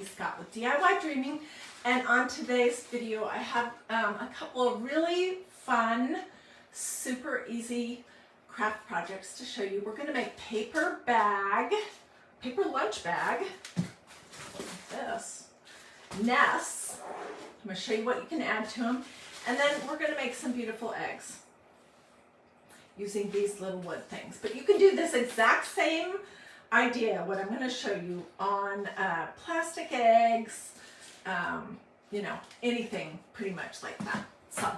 Hiedi Scott with DIY Dreaming, and on today's video I have a couple of really fun, super easy craft projects to show you. We're going to make paper lunch bag, like this, nests. I'm going to show you what you can add to them, and then we're going to make some beautiful eggs using these little wood things. But you can do this exact same idea, what I'm going to show you, on plastic eggs, you know, anything pretty much like that. So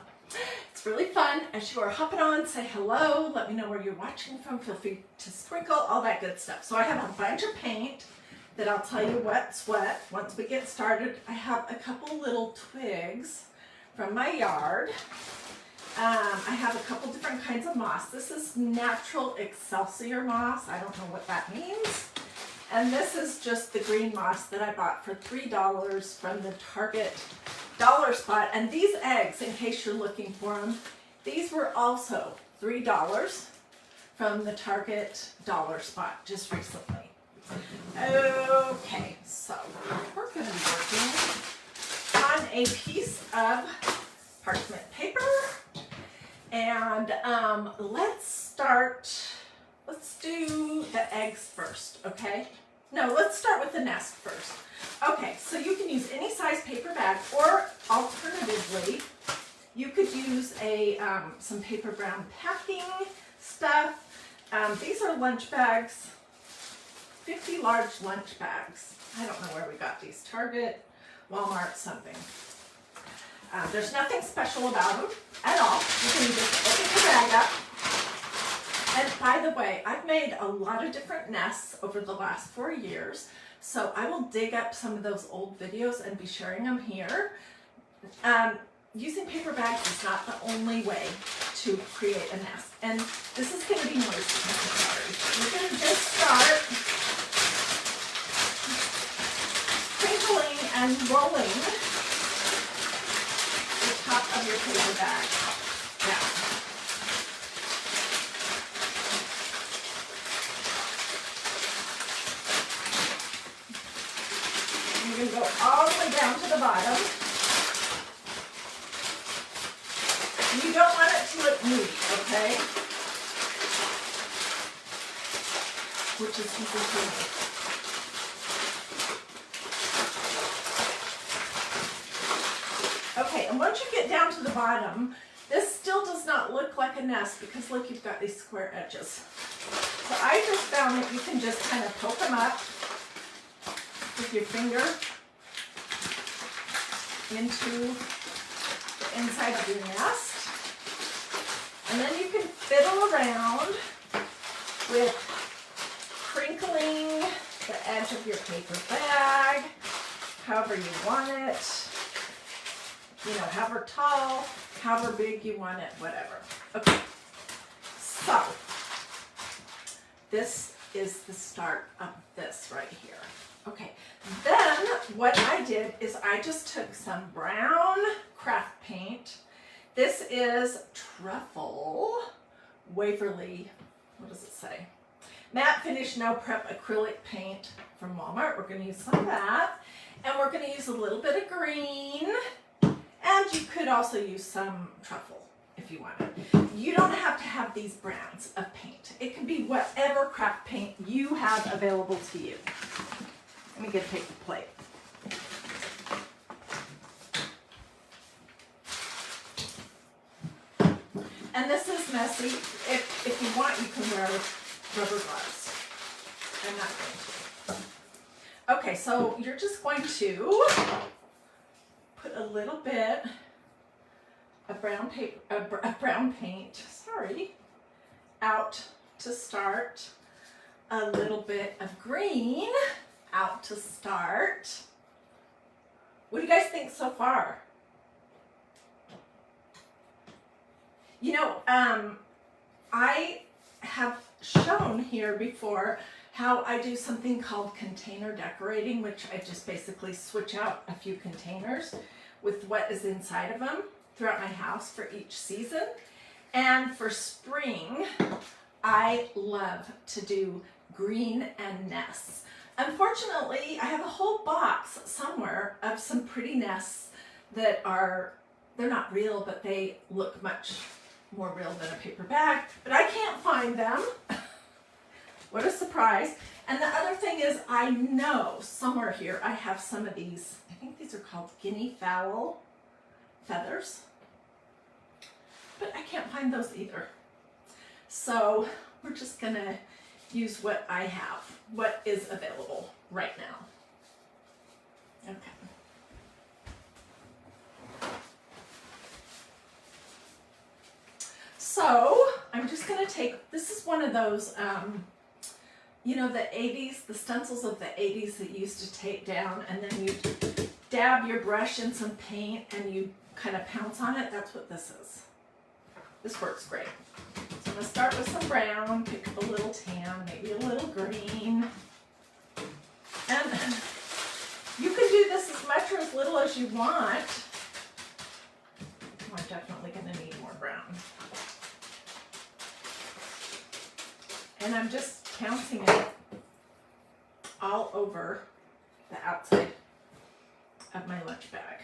it's really fun. As you are hopping on, say hello, let me know where you're watching from, feel free to sprinkle, all that good stuff. So I have a bunch of paint that I'll tell you what's what once we get started. I have a couple little twigs from my yard. I have a couple different kinds of moss. This is natural Excelsior moss. I don't know what that means. And this is just the green moss that I bought for $3 from the Target dollar spot. And these eggs, in case you're looking for them, these were also $3 from the Target dollar spot just recently. Okay, so we're going to be working on a piece of parchment paper. And let's do the eggs first, okay? No, let's start with the nest first. Okay, so you can use any size paper bag, or alternatively, you could use some paper brown packing stuff. These are lunch bags, 50 large lunch bags. I don't know where we got these, Target, Walmart, something. There's nothing special about them at all. You can just open your bag up. And by the way, I've made a lot of different nests over the last 4 years, so I will dig up some of those old videos and be sharing them here. Using paper bags is not the only way to create a nest, and this is going to be noisy. You're going to just start crinkling and rolling the top of your paper bag down. You're going to go all the way down to the bottom. You don't want it to look neat, okay? Which is easy to make. Okay, and once you get down to the bottom, this still does not look like a nest because look, you've got these square edges. So I just found that you can just kind of poke them up with your finger into the inside of your nest. And then you can fiddle around with crinkling the edge of your paper bag, however you want it. You know, however tall, however big you want it, whatever. Okay, so this is the start of this right here. Okay, then what I did is I just took some brown craft paint. This is Truffle Waverly, what does it say? Matte Finish No Prep Acrylic Paint from Walmart. We're going to use some of that. And we're going to use a little bit of green. And you could also use some truffle if you wanted. You don't have to have these brands of paint. It can be whatever craft paint you have available to you. Let me get a paper plate. And this is messy. If you want, you can wear rubber gloves. I'm not going to. Okay, so you're just going to put a little bit of brown paint, out to start. A little bit of green out to start. What do you guys think so far? You know, I have shown here before how I do something called container decorating, which I just basically switch out a few containers with what is inside of them throughout my house for each season. And for spring, I love to do green and nests. Unfortunately, I have a whole box somewhere of some pretty nests that they're not real, but they look much more real than a paper bag, but I can't find them. What a surprise. And the other thing is, I know somewhere here I have some of these, I think these are called guinea fowl feathers, but I can't find those either. So we're just gonna use what I have, what is available right now. Okay. So I'm just gonna take, this is one of those, you know, the 80s, the stencils of the 80s that you used to take down and then you dab your brush in some paint and you kind of pounce on it. That's what this is. This works great. So I'm gonna start with some brown, pick up a little tan, maybe a little green. And you can do this as much or as little as you want. I'm definitely gonna need more brown. And I'm just pouncing it all over the outside of my lunch bag.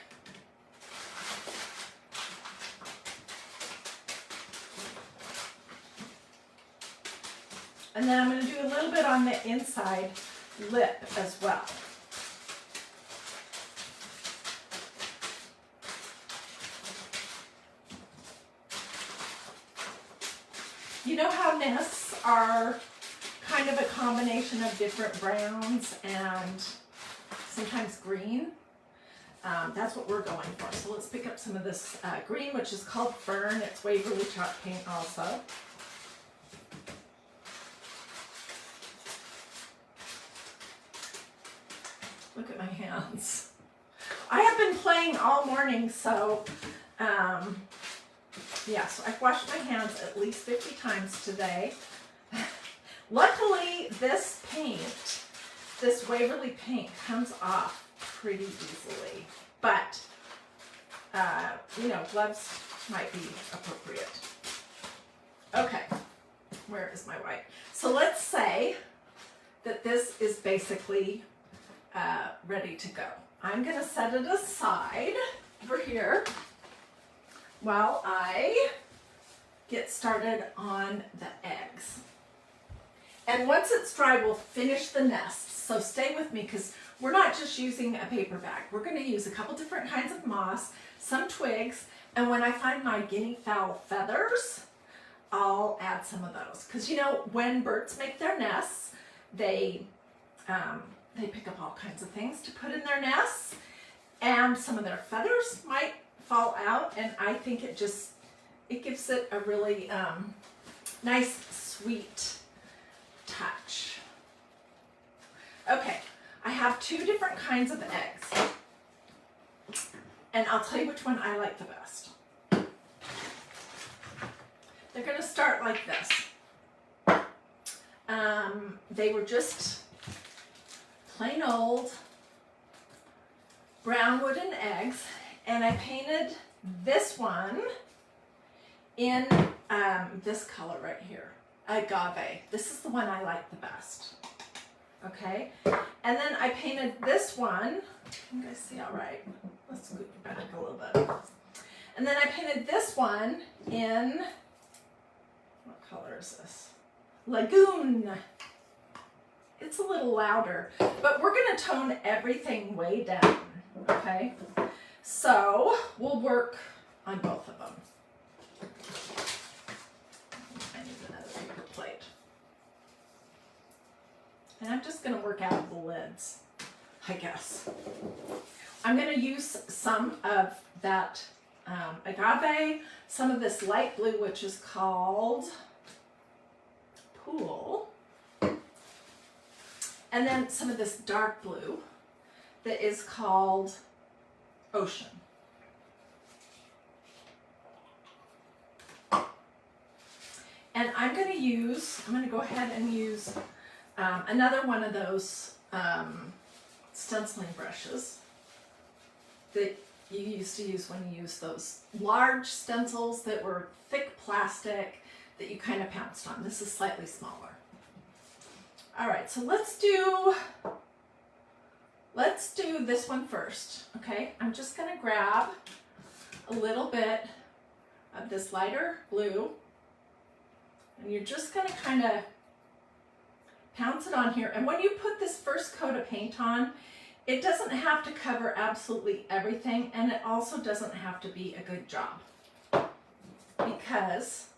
And then I'm going to do a little bit on the inside lip as well. You know how nests are kind of a combination of different browns and sometimes green? That's what we're going for. So let's pick up some of this green, which is called Fern. It's Waverly chalk paint also. Look at my hands. I have been playing all morning, so yeah, so I've washed my hands at least 50 times today. Luckily, this paint, this Waverly paint, comes off pretty easily, but you know, gloves might be appropriate. Okay, where is my white? So let's say that this is basically ready to go. I'm gonna set it aside over here while I get started on the eggs. And once it's dry, we'll finish the nests. So stay with me because we're not just using a paper bag. We're gonna use a couple different kinds of moss, some twigs, and when I find my guinea fowl feathers, I'll add some of those. Because you know, when birds make their nests, they pick up all kinds of things to put in their nests, and some of their feathers might fall out, and I think it gives it a really nice, sweet touch. Okay, I have two different kinds of eggs, and I'll tell you which one I like the best. They're gonna start like this. They were just plain old brown wooden eggs, and I painted this one in this color right here, agave. This is the one I like the best. Okay, and then I painted this one. You guys see all right? Let's scoot back a little bit. And then I painted this one in, what color is this? Lagoon. It's a little louder, but we're going to tone everything way down, okay? So we'll work on both of them. I need another paper plate. And I'm just going to work out of the lids, I guess. I'm going to use some of that agave, some of this light blue, which is called Pool, and then some of this dark blue that is called Ocean. And I'm going to go ahead and use another one of those stenciling brushes that you used to use when you used those large stencils that were thick plastic that you kind of pounced on. This is slightly smaller. All right, so let's do let's do this one first, okay? I'm just gonna grab a little bit of this lighter blue, and you're just gonna kind of pounce it on here. And when you put this first coat of paint on, it doesn't have to cover absolutely everything, and it also doesn't have to be a good job, because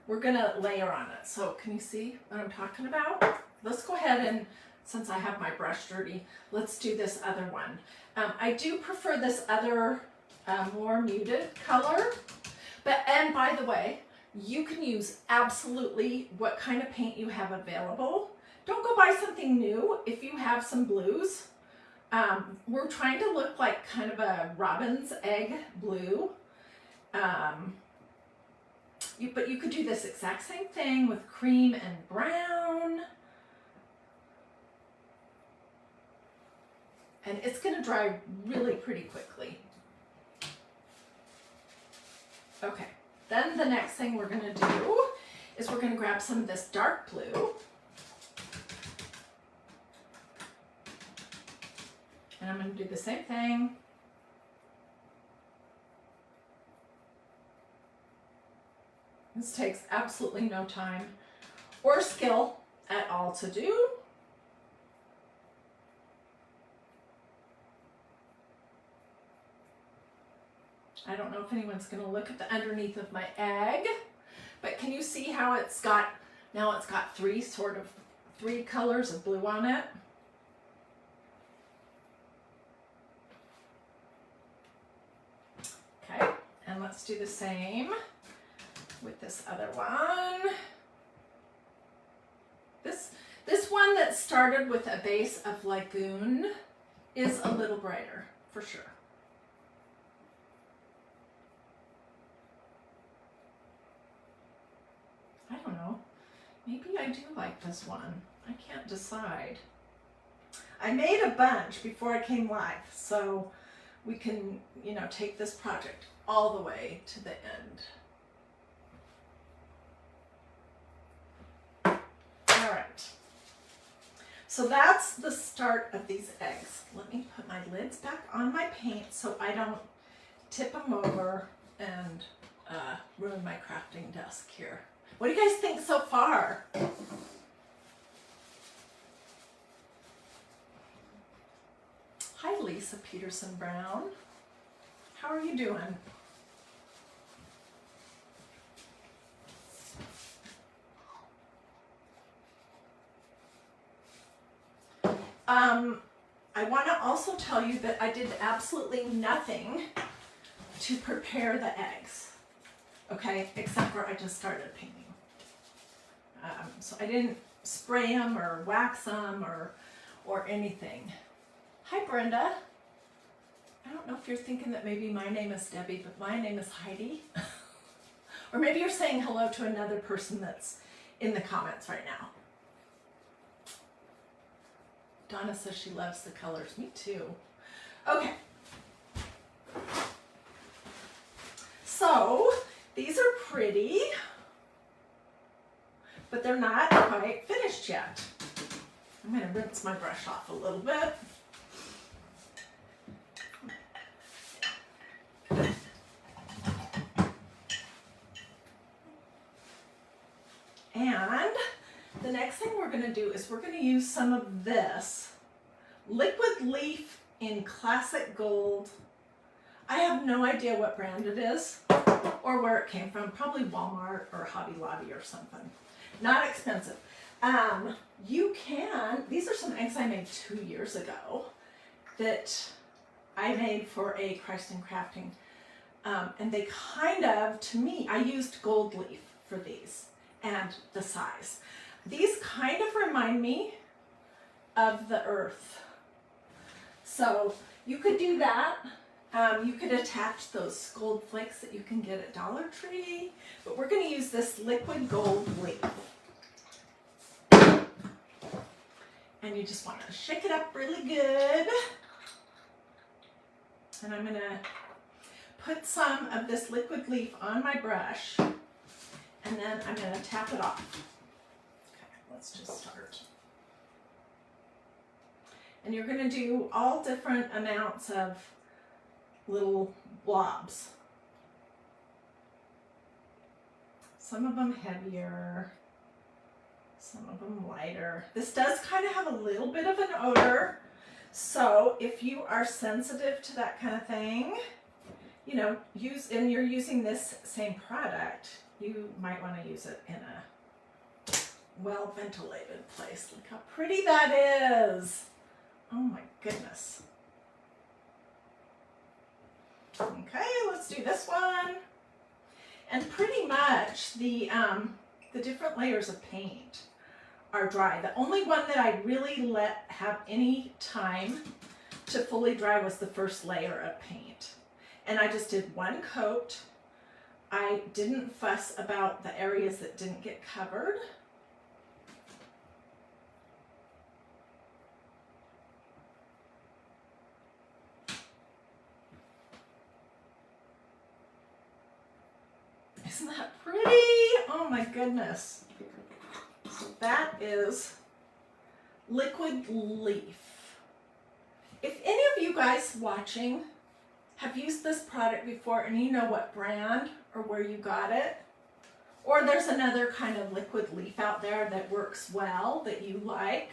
we're gonna layer on it. So can you see what I'm talking about? Let's go ahead and, since I have my brush dirty, let's do this other one. I do prefer this other more muted color, and by the way, you can use absolutely what kind of paint you have available. Don't go buy something new if you have some blues. We're trying to look like kind of a robin's egg blue. But you could do this exact same thing with cream and brown. And it's going to dry really pretty quickly. Okay, then the next thing we're going to do is we're going to grab some of this dark blue. And I'm going to do the same thing. This takes absolutely no time or skill at all to do. I don't know if anyone's going to look at the underneath of my egg, but can you see how it's got, now it's got three colors of blue on it? Okay, and let's do the same with this other one. This one that started with a base of Lagoon is a little brighter, for sure. I don't know. Maybe I do like this one. I can't decide. I made a bunch before I came live, so we can, you know, take this project all the way to the end. All right. So that's the start of these eggs. Let me put my lids back on my paint so I don't tip them over and ruin my crafting desk here. What do you guys think so far? Hi, Lisa Peterson Brown. How are you doing? I want to also tell you that I did absolutely nothing to prepare the eggs, okay, except for I just started painting. So I didn't spray them or wax them or anything. Hi, Brenda. I don't know if you're thinking that maybe my name is Debbie, but my name is Heidi. Or maybe you're saying hello to another person that's in the comments right now. Donna says she loves the colors. Me too. Okay. So these are pretty, but they're not quite finished yet. I'm going to rinse my brush off a little bit. And the next thing we're going to do is we're going to use some of this liquid leaf in classic gold. I have no idea what brand it is or where it came from. Probably Walmart or Hobby Lobby or something. Not expensive. These are some eggs I made 2 years ago that I made for a Christ in Crafting. And they kind of, to me, I used gold leaf for these and the size. These kind of remind me of the earth. So you could do that. You could attach those gold flakes that you can get at Dollar Tree, but we're going to use this liquid gold leaf. And you just want to shake it up really good. And I'm going to put some of this liquid leaf on my brush, and then I'm going to tap it off. Okay, let's just start. And you're going to do all different amounts of little blobs. Some of them heavier, some of them lighter. This does kind of have a little bit of an odor. So if you are sensitive to that kind of thing, you know, and you're using this same product, you might want to use it in a well-ventilated place. Look how pretty that is. Oh my goodness. Okay, let's do this one. And pretty much the different layers of paint are dry. The only one that I really let have any time to fully dry was the first layer of paint. And I just did one coat. I didn't fuss about the areas that didn't get covered. Isn't that pretty? Oh my goodness. So that is Liquid Leaf. If any of you guys watching have used this product before and you know what brand or where you got it, or there's another kind of liquid leaf out there that works well that you like,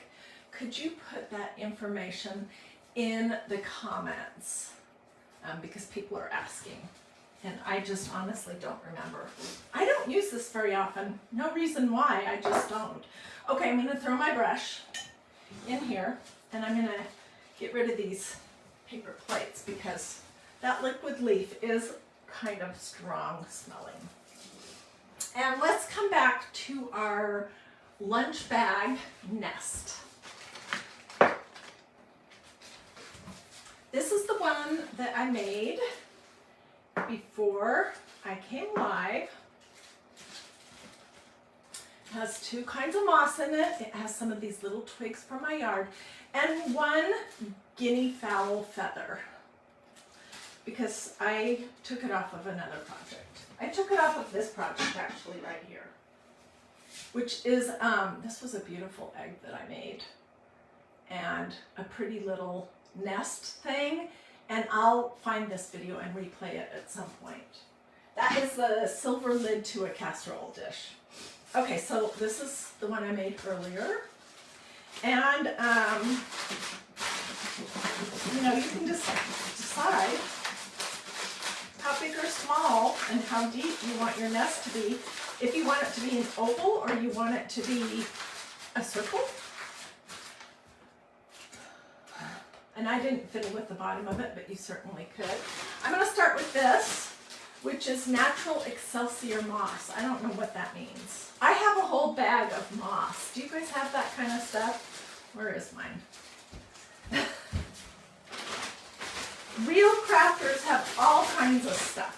could you put that information in the comments? Because people are asking. And I just honestly don't remember. I don't use this very often. No reason why, I just don't. Okay, I'm gonna throw my brush in here and I'm gonna get rid of these paper plates because that liquid leaf is kind of strong smelling. And let's come back to our lunch bag nest. This is the one that I made before I came live. It has two kinds of moss in it. It has some of these little twigs from my yard and one guinea fowl feather because I took it off of another project. I took it off of this project actually right here, which is, this was a beautiful egg that I made and a pretty little nest thing. And I'll find this video and replay it at some point. That is the silver lid to a casserole dish. Okay, so this is the one I made earlier. And, you know, you can just decide how big or small and how deep you want your nest to be. If you want it to be an oval or you want it to be a circle. And I didn't fiddle with the bottom of it, but you certainly could. I'm going to start with this, which is Natural Excelsior Moss. I don't know what that means. I have a whole bag of moss. Do you guys have that kind of stuff? Where is mine? Real crafters have all kinds of stuff.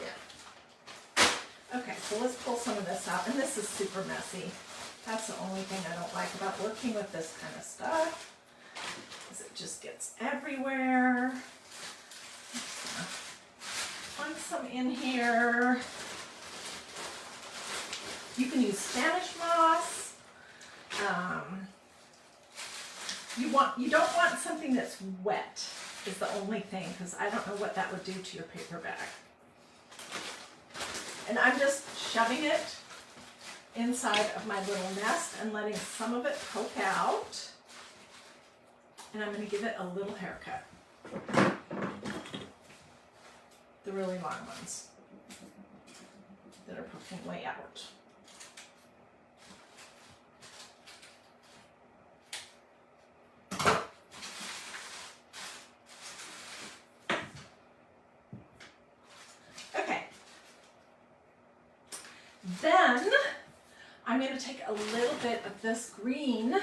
Yeah. Okay, so let's pull some of this out. And this is super messy. That's the only thing I don't like about working with this kind of stuff, is it just gets everywhere. Plunk some in here. You can use Spanish moss. You don't want something that's wet is the only thing, because I don't know what that would do to your paper bag. And I'm just shoving it inside of my little nest and letting some of it poke out. And I'm going to give it a little haircut. The really long ones that are poking way out. Okay. Then I'm going to take a little bit of this green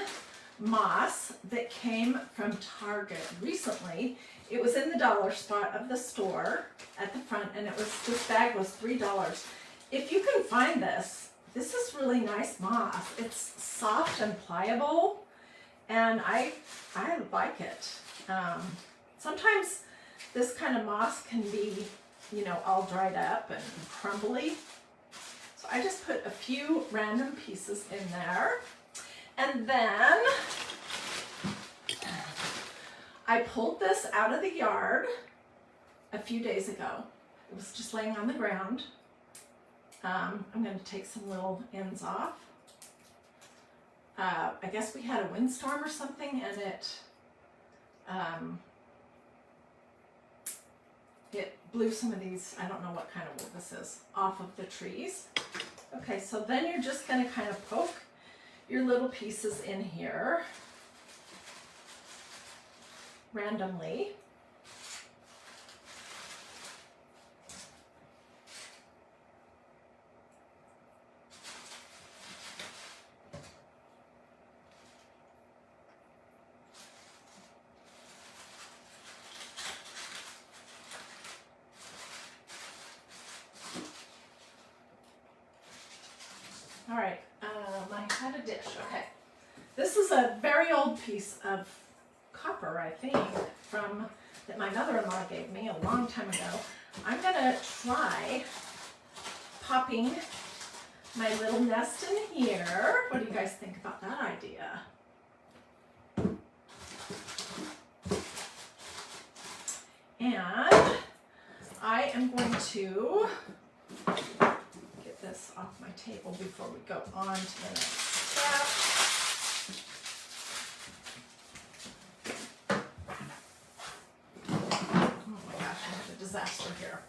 moss that came from Target recently. It was in the dollar spot of the store at the front, and this bag was $3. If you can find this is really nice moss. It's soft and pliable, and I like it. Sometimes this kind of moss can be, you know, all dried up and crumbly. So I just put a few random pieces in there. And then I pulled this out of the yard a few days ago. It was just laying on the ground. I'm going to take some little ends off. I guess we had a windstorm or something, and it blew some of these, I don't know what kind of wood this is, off of the trees. Okay, so then you're just going to kind of poke your little pieces in here randomly. All right, I had a dish, okay. This is a very old piece of copper, I think, that my mother-in-law gave me a long time ago. I'm gonna try popping my little nest in here. What do you guys think about that idea? And I am going to get this off my table before we go on to the next step. Oh my gosh, I have a disaster here.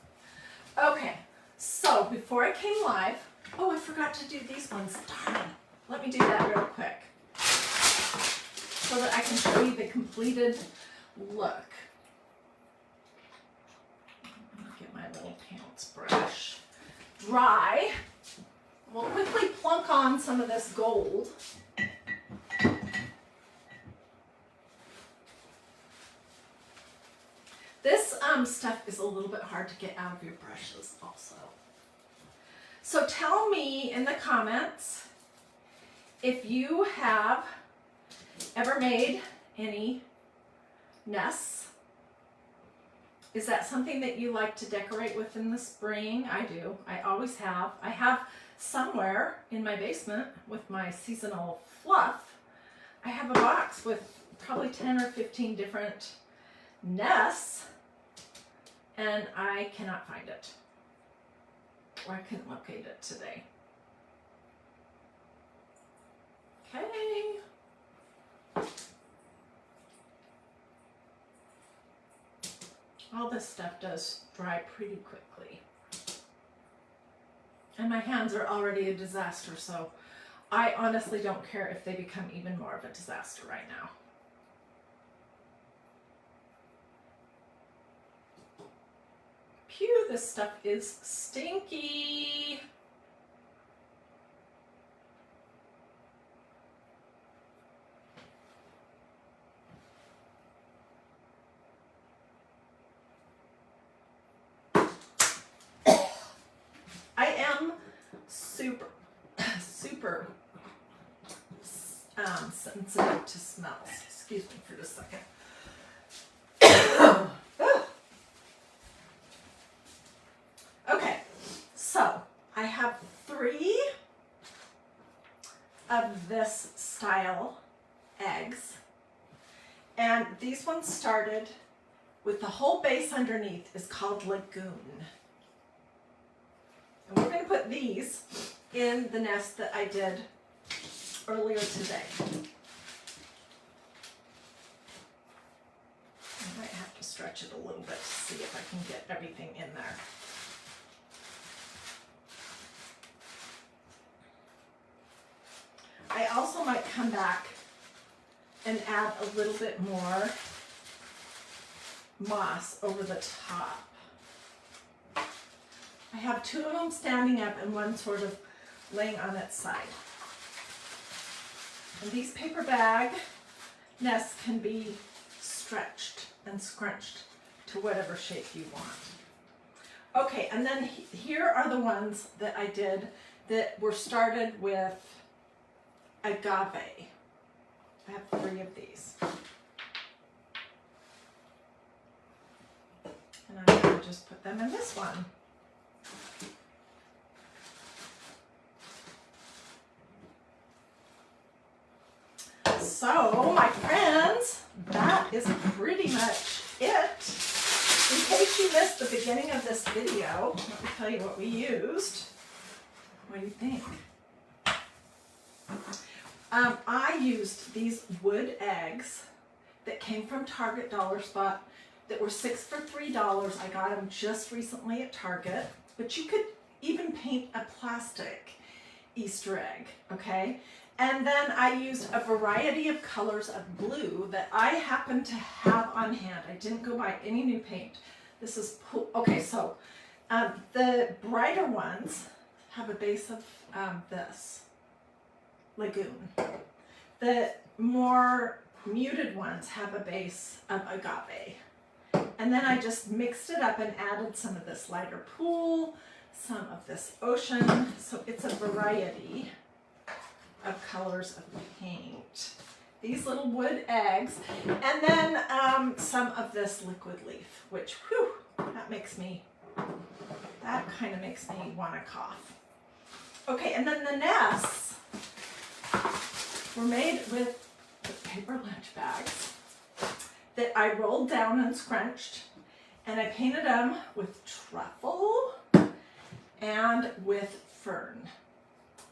Okay, so before I came live, oh, I forgot to do these ones. Darn. Let me do that real quick so that I can show you the completed look. Get my little pants brush dry. We'll quickly plunk on some of this gold. This stuff is a little bit hard to get out of your brushes also. So tell me in the comments if you have ever made any nests. Is that something that you like to decorate with in the spring? I do. I always have. I have somewhere in my basement with my seasonal fluff. I have a box with probably 10 or 15 different nests, and I cannot find it. Or I couldn't locate it today. Okay. All this stuff does dry pretty quickly. And my hands are already a disaster, so I honestly don't care if they become even more of a disaster right now. Phew, this stuff is stinky. I am super sensitive to smells. Excuse me for just a second. Okay, so I have 3 of this style eggs, and these ones started with the whole base underneath is called Lagoon. And we're going to put these in the nest that I did earlier today. I might have to stretch it a little bit to see if I can get everything in there. I also might come back and add a little bit more moss over the top. I have 2 of them standing up and one sort of laying on its side. And these paper bag nests can be stretched and scrunched to whatever shape you want. Okay, and then here are the ones that I did that were started with agave. I have 3 of these. And I'm going to just put them in this one. So, my friends, that is pretty much it. In case you missed the beginning of this video, let me tell you what we used. What do you think? I used these wood eggs that came from Target Dollar Spot that were 6 for $3. I got them just recently at Target, but you could even paint a plastic Easter egg, okay? And then I used a variety of colors of blue that I happen to have on hand. I didn't go buy any new paint. This is, okay, so the brighter ones have a base of this, Lagoon. The more muted ones have a base of Agave. And then I just mixed it up and added some of this lighter pool, some of this ocean. So it's a variety of colors of paint. These little wood eggs, and then some of this liquid leaf, which, whew, that kind of makes me want to cough. Okay, and then the nests were made with paper lunch bags that I rolled down and scrunched, and I painted them with truffle and with fern.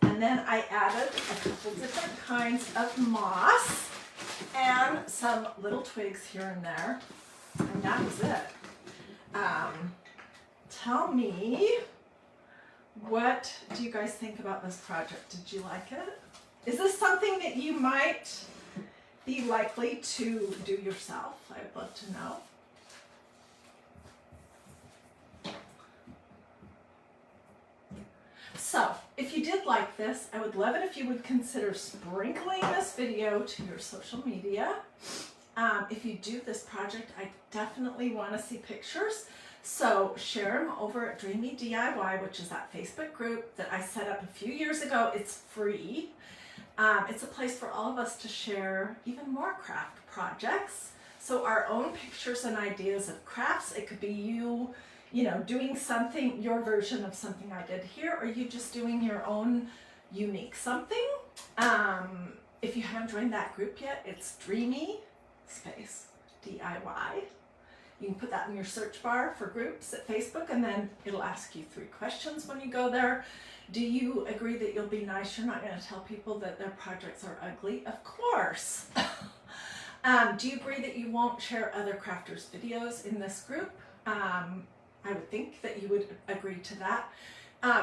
And then I added a couple different kinds of moss and some little twigs here and there, and that was it. Tell me, what do you guys think about this project? Did you like it? Is this something that you might be likely to do yourself? I'd love to know. So, if you did like this, I would love it if you would consider sprinkling this video to your social media. If you do this project, I definitely want to see pictures. So share them over at Dreamy DIY, which is that Facebook group that I set up a few years ago. It's free. It's a place for all of us to share even more craft projects. So our own pictures and ideas of crafts. It could be you know, doing something, your version of something I did here, or you just doing your own unique something. If you haven't joined that group yet, it's Dreamy space DIY. You can put that in your search bar for groups at Facebook, and then it'll ask you 3 questions when you go there. Do you agree that you'll be nice? You're not going to tell people that their projects are ugly? Of course. Do you agree that you won't share other crafters' videos in this group? I would think that you would agree to that.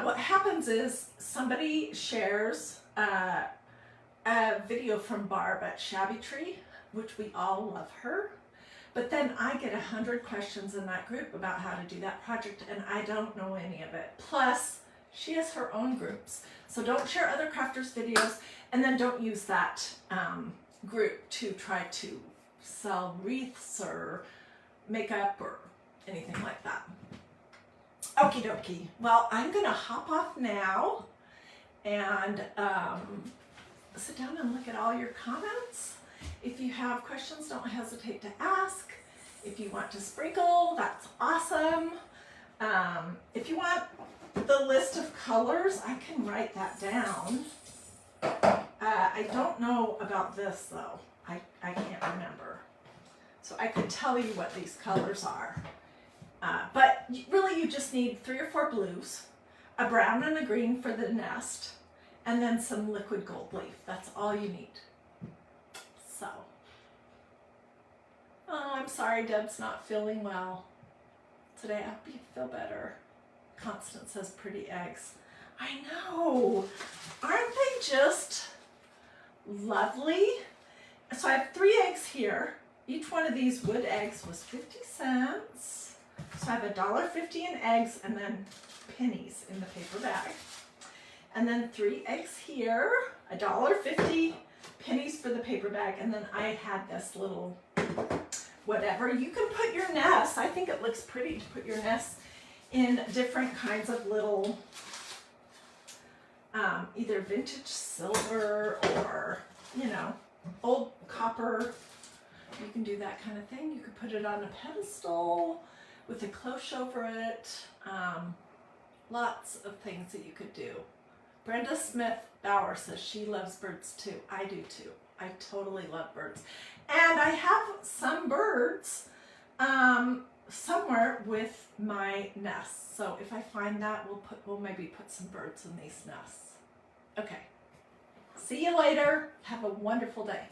What happens is somebody shares a video from Barb at Shabby Tree, which we all love her. But then I get 100 questions in that group about how to do that project, and I don't know any of it. Plus, she has her own groups. So don't share other crafters' videos, and then don't use that group to try to sell wreaths or makeup or anything like that. Okie dokie. Well, I'm going to hop off now and sit down and look at all your comments. If you have questions, don't hesitate to ask. If you want to sprinkle, that's awesome. If you want the list of colors, I can write that down. I don't know about this though. I can't remember. So I could tell you what these colors are. But really you just need 3 or 4 blues, a brown and a green for the nest, and then some liquid gold leaf. That's all you need. So, oh, I'm sorry Deb's not feeling well today. I hope you feel better. Constance says pretty eggs. I know. Aren't they just lovely? So I have 3 eggs here. Each one of these wood eggs was 50 cents. So I have $1.50 in eggs and then pennies in the paper bag. And then 3 eggs here, $1.50, pennies for the paper bag, and then I had this little whatever. You can put your nests. I think it looks pretty to put your nests in different kinds of little, either vintage silver or, you know, old copper. You can do that kind of thing. You could put it on a pedestal with a cloche over it. Lots of things that you could do. Brenda Smith Bauer says she loves birds too. I do too. I totally love birds. And I have some birds somewhere with my nests. So if I find that, we'll maybe put some birds in these nests. Okay. See you later. Have a wonderful day.